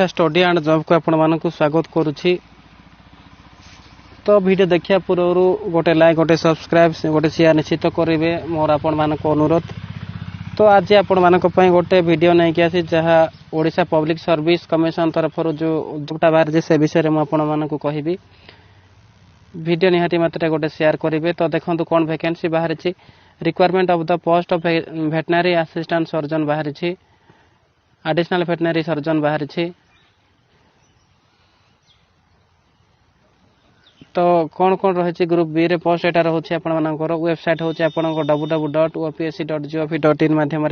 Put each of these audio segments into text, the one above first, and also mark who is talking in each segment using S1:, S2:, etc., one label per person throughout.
S1: Study and job को आपण मानक स्वागत करुछि। तो वीडियो देखिया पूर्व गोटे लाइक गोटे सब्सक्राइब गोटे शेयर निश्चित करेंगे मोर आपण मानक अनुरोध। तो आज आपण मानक पई गोटे वीडियो नहीं कि आसी जहाँ ओडिशा पब्लिक सर्विस कमिशन तरफ जो जोटा बाहर से विषय में आपण मानक कहबी। वीडियो निहाती मात्रा गोटे शेयर करेंगे। तो देखो कौन वैकेंसी बाहर requirement of the post of veterinary assistant surgeon बाहर एडिशनल वेटनरी सर्जन बाहर। तो कौन कौन रही ग्रुप बी रे पोस्ट एटा रही आपर वेबसाइट हूँ आप www.opsc.gov.in माध्यम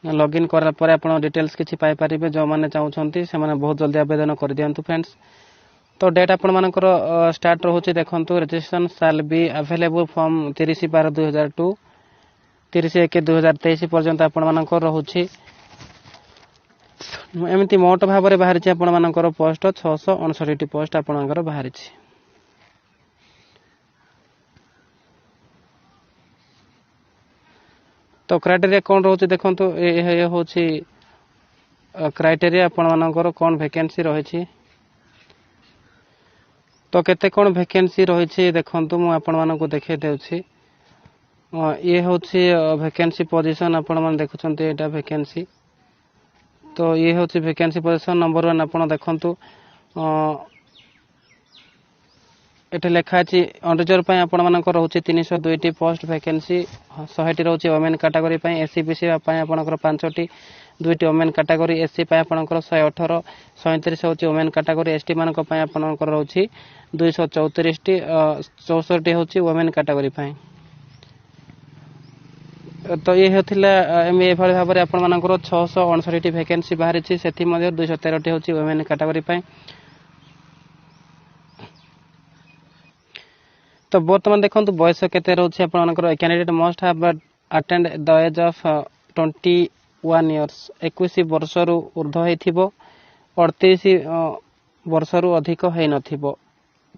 S1: लॉगिन करापर आप डिटेल्स किसी पाइपर जो मैंने चाहते से बहुत जल्दी आवेदन कर दिंतु फ्रेंड्स। तो डेट आपर स्टार्ट रोचे देखो रजिस्ट्रेशन साल बी अवेलेबल फ्रॉम 30/12/2002 30/1/2023 पर्यंत आपर रोचे। एमती मोट भाव में बाहर आपर पोस्ट 659 पोस्ट आपर बाहर। तो क्राइटेरिया कौन रोचे देखो ये हूँ क्राइटेरिया आपर कौन वैकेंसी रही। तो केते कौन वैकेंसी रही देखो मुझे आपको देखे दूसरी। ये हूँ वैकेंसी पोजीशन आपण देखुं यहाँ वैकेंसी। तो ये हूँ वैकेंसी पोजीशन नंबर 1 आप देखु ये लिखाई अंडरजर आपण मानक रोचे 302 पोस्ट वैकेंसी 100 रोचे वोमेन कैटेगरी एससी बीसी आपंकर 5टी 2टी वोमेन कैटेगरी एससी आपंकर 118 37 हूँ वोमेन कैटेगरी एसटी मानक आपंकर रोचे 234टी 64टी हूँ वोमेन कैटेगरी। तो ये होता ये भाव में आपर 659 वैकेंसी बाहरी से 213टी हूँ वोमेन कैटेगरी। तो बर्तमान देखो बयस केते रोचे आपर candidate must have attend the age of 21 years 21 वर्ष रु ऊर्ध्व होइथिबो 38 वर्ष रु अधिक है नथिबो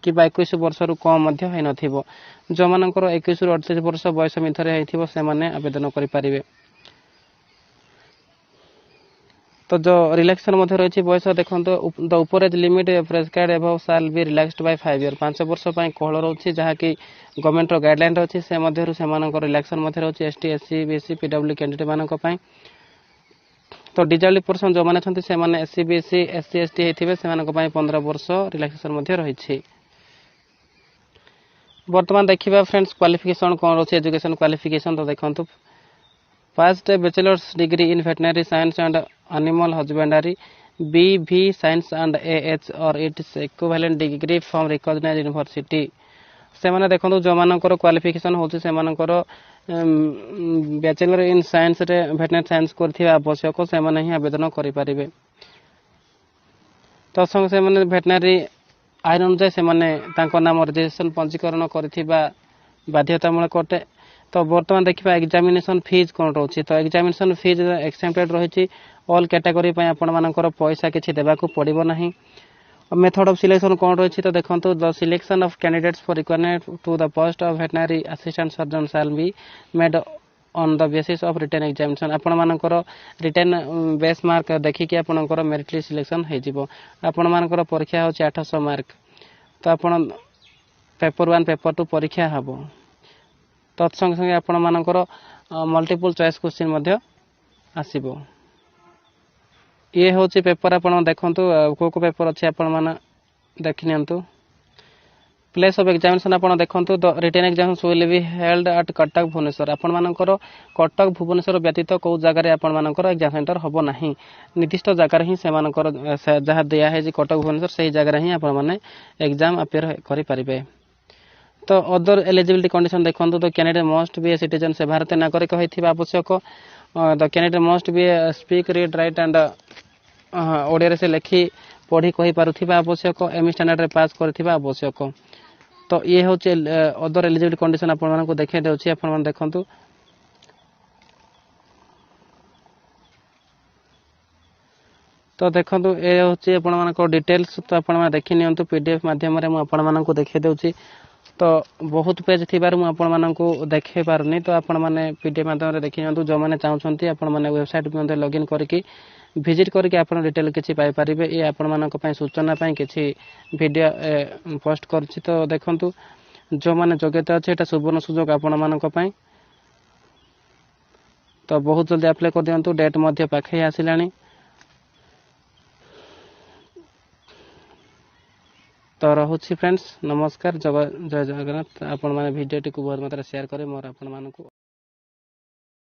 S1: कि 21 वर्ष रु कम मध्य है नथिबो। जो मानकर 21 रु 38 वर्ष बयस मध्य होइथिबो से माने आवेदन करि पारिबे। तो जो रिलैक्सेशन मध्य रही बयस देखो द ऊपर age limit prescribe above shall be relaxed by 5 year 5 वर्ष कोहल रोचे जहाँकि गवर्नमेंट गाइडलाइन रही से रिलैक्सेशन मध्य रोचे ST SC BC PW candidate मानक। तो डिजेबल पर्सन जो मैंने से एससी बीसी एससी एसटी होते से 15 वर्ष रिलैक्सेशन मध्य रही। बर्तमान देखिए फ्रेंड्स क्वालिफिकेशन कौन रोचे एजुकेशन क्वालिफिकेशन। तो देखो first bachelors degree in veterinary science and animal husbandry BV science and AH और it's equivalent degree from recognised university. से माने देखो जो मानकर क्वालिफिकेशन होची से मानकर बैचलर इन साइंस रे वेटनरी साइंस करथिबा आवश्यक से माने ही आवेदन करि पारिबे। तो संग से माने वेटनरी आईन अनुसार से माने तांको नाम रजिस्ट्रेशन पंजीकरण करथिबा बाध्यतामूलक अटे। तो बर्तमान देखिए एग्जामिनेशन फीस कौन रोचे। तो एग्जामिनेशन फीस एक्सेप्टेड रही ऑल कैटेगरी आपण मानकर पैसा किसी देवाक पड़ो ना। मेथड ऑफ सिलेक्शन कौन रही। तो देखो the selection of candidates for requirement to the post of veterinary assistant surgeon shall be made on the basis of written examination. आपण मानकर रिटन बेस मार्क देखिकी आपणकर मेरिट लिस्ट सिलेक्शन हो आपण मानकर परीक्षा होची 800 मार्क। तो आपण पेपर 1 पेपर 2 परीक्षा हम तत्संग संगे आपण मानकर मल्टीपल चॉइस क्वेश्चन मध्य आसीबो। ये हूँ पेपर आप देखु को पेपर अच्छे आपण मैंने देखी नियंतु। प्लेस ऑफ एग्जामिनेशन आप देखु the written examination will be held at Cuttack Bhubaneswar. आपण मानकर कटक भुवनेश्वर व्यतीत कौ जगार आपण मानकर एग्जाम सेंटर हम ना निर्दिष्ट जगार ही से जहाँ दिया है कटक भुवनेश्वर से ही जगार ही आपण मैंने एग्जाम अपेयर करें। तो अदर एलिजिबिलिटी कंडीशन देखो the candidate must be a citizen से भारतीय नागरिक होइथिबा आवश्यक। The candidate must be speak read write and Odia से लिखि पढ़ी कही पारुथिबा आवश्यक। एमई स्टैंडर्ड रे पास करथिबा आवश्यक। तो ये हूँ अदर एलिजिबिलिटी कंडीशन आपको देखे देउछि आपण देखंतु। तो देखो ये हूँ आपण डिटेल्स तो आप देखी नियंतु PDF माध्यम मुझे देखे दूसरी। तो बहुत पेज थी मुझे देखे पारनी। तो आपण मैंने PDF माध्यम देखी नियंतु जो मैंने चाहते आपण मैंने वेबसाइट लॉगिन करके ভিজিট କରିକି ଆପଣ ଡିଟେଲ୍ କିଛି ପାଇପାରିବେ। ଏ ଆପଣମାନଙ୍କ ପାଇଁ ସୂଚନା ପାଇଁ କିଛି ଭିଡ଼ିଓ ପୋଷ୍ଟ କରିଛି। ତ ଦେଖନ୍ତୁ, ଯେଉଁମାନେ ଯୋଗ୍ୟତା ଅଛି ଏଇଟା ସୁବର୍ଣ୍ଣ ସୁଯୋଗ ଆପଣମାନଙ୍କ ପାଇଁ। ତ ବହୁତ ଜଲ୍ଦି ଆପ୍ଲାଏ କରିଦିଅନ୍ତୁ, ଡେଟ୍ ମଧ୍ୟ ପାଖେଇ ଆସିଲାଣି। ତ ରହୁଛି ଫ୍ରେଣ୍ଡସ୍, ନମସ୍କାର, ଜୟ ଜଗନ୍ନାଥ। ଆପଣମାନେ ଭିଡ଼ିଓଟିକୁ ବହୁତ ମାତ୍ରାରେ ସେୟାର କରି ମୋର ଆପଣମାନଙ୍କୁ